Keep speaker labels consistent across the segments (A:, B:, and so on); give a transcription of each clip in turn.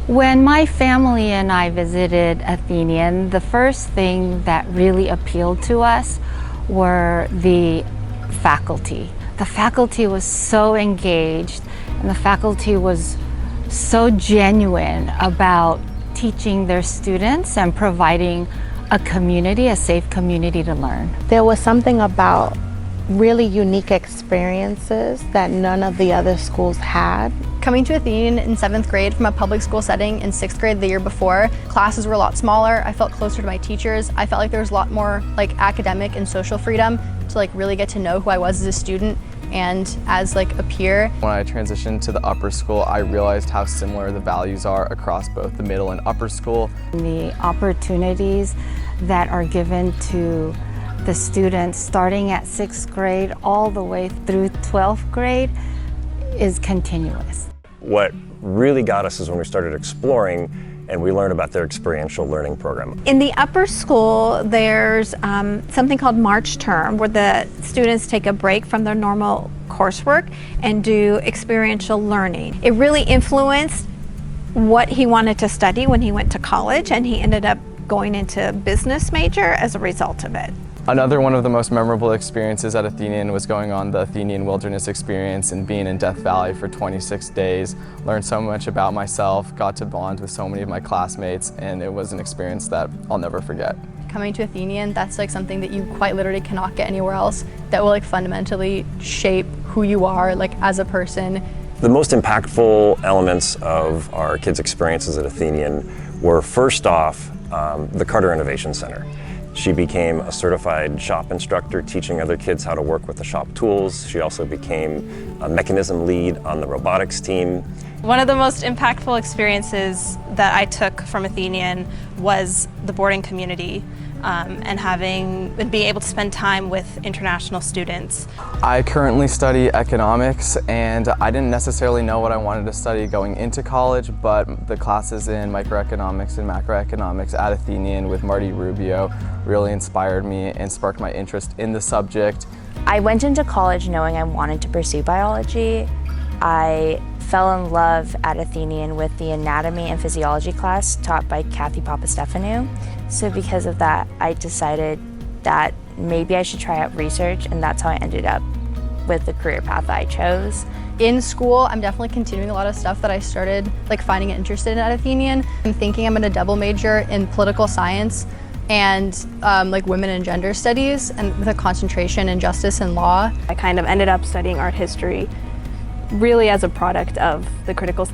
A: When my family and I visited Athenian, the first thing that really appealed to us were the faculty. The faculty was so engaged, and the faculty was so genuine about teaching their students and providing a community, a safe community to learn.
B: There was something about really unique experiences that none of the other schools had.
C: Coming to Athenian in 7th grade from a public school setting in 6th grade the year before, classes were a lot smaller. I felt closer to my teachers. I felt like there was a lot more academic and social freedom to really get to know who I was as a student and as a peer.
D: When I transitioned to the upper school, I realized how similar the values are across both the middle and upper school.
A: The opportunities that are given to the students starting at 6th grade all the way through 12th grade is continuous.
E: What really got us is when we started exploring and we learned about their experiential learning program.
F: In the upper school, there's something called March Term, where the students take a break from their normal coursework and do experiential learning. It really influenced what he wanted to study when he went to college, and he ended up going into business major as a result of it.
D: Another one of the most memorable experiences at Athenian was going on the Athenian Wilderness Experience and being in Death Valley for 26 days. Learned so much about myself, got to bond with so many of my classmates, and it was an experience that I'll never forget.
C: Coming to Athenian, that's something that you quite literally cannot get anywhere else, that will fundamentally shape who you are as a person.
E: The most impactful elements of our kids' experiences at Athenian were, first off, the Carter Innovation Center. She became a certified shop instructor, teaching other kids how to work with the shop tools. She also became a mechanism lead on the robotics team.
G: One of the most impactful experiences that I took from Athenian was the boarding community and being able to spend time with international students.
D: I currently study economics, and I didn't necessarily know what I wanted to study going into college, but the classes in microeconomics and macroeconomics at Athenian with Marty Rubio really inspired me and sparked my interest in the subject.
H: I went into college knowing I wanted to pursue biology. I fell in love at Athenian with the anatomy and physiology class taught by Kathy Papastefanu. So because of that, I decided that maybe I should try out research, and that's how I ended up with the career path I chose.
C: In school, I'm definitely continuing a lot of stuff that I started finding interested in at Athenian. I'm thinking I'm going to double major in political science and women and gender studies, and with a concentration in justice and law.
I: I kind of ended up studying art history really as a product of the critical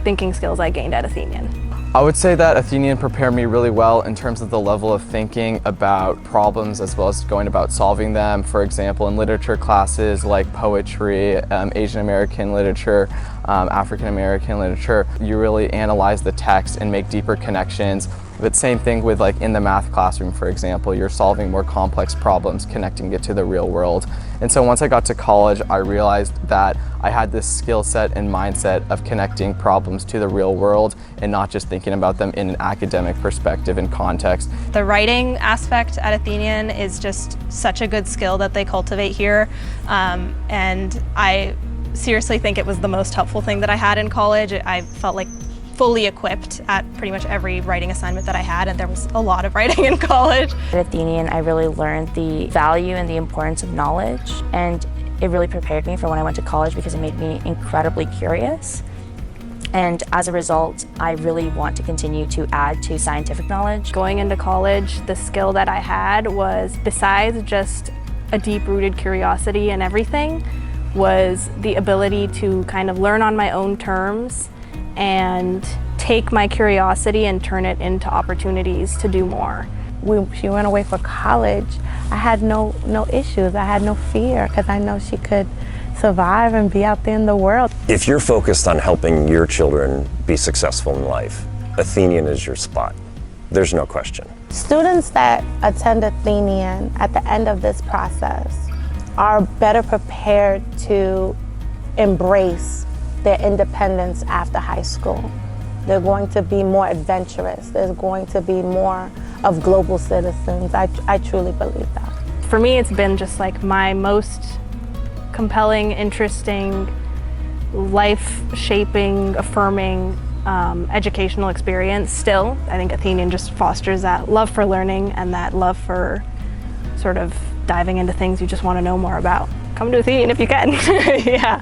I: thinking skills I gained at Athenian.
D: I would say that Athenian prepared me really well in terms of the level of thinking about problems as well as going about solving them. For example, in literature classes like poetry, Asian American literature, African American literature, you really analyze the text and make deeper connections. But same thing with in the math classroom, for example, you're solving more complex problems, connecting it to the real world. And so once I got to college, I realized that I had this skill set and mindset of connecting problems to the real world and not just thinking about them in an academic perspective and context.
G: The writing aspect at Athenian is just such a good skill that they cultivate here, and I seriously think it was the most helpful thing that I had in college. I felt fully equipped at pretty much every writing assignment that I had, and there was a lot of writing in college.
H: At Athenian, I really learned the value and the importance of knowledge, and it really prepared me for when I went to college because it made me incredibly curious. And as a result, I really want to continue to add to scientific knowledge.
I: Going into college, the skill that I had was, besides just a deep-rooted curiosity and everything, was the ability to kind of learn on my own terms and take my curiosity and turn it into opportunities to do more.
B: When she went away for college, I had no issues. I had no fear because I know she could survive and be out there in the world.
E: If you're focused on helping your children be successful in life, Athenian is your spot. There's no question.
B: Students that attend Athenian at the end of this process are better prepared to embrace their independence after high school. They're going to be more adventurous. There's going to be more of global citizens. I truly believe that.
I: For me, it's been just my most compelling, interesting, life-shaping, affirming educational experience still. I think Athenian just fosters that love for learning and that love for sort of diving into things you just want to know more about. Come to Athenian if you can. Yeah.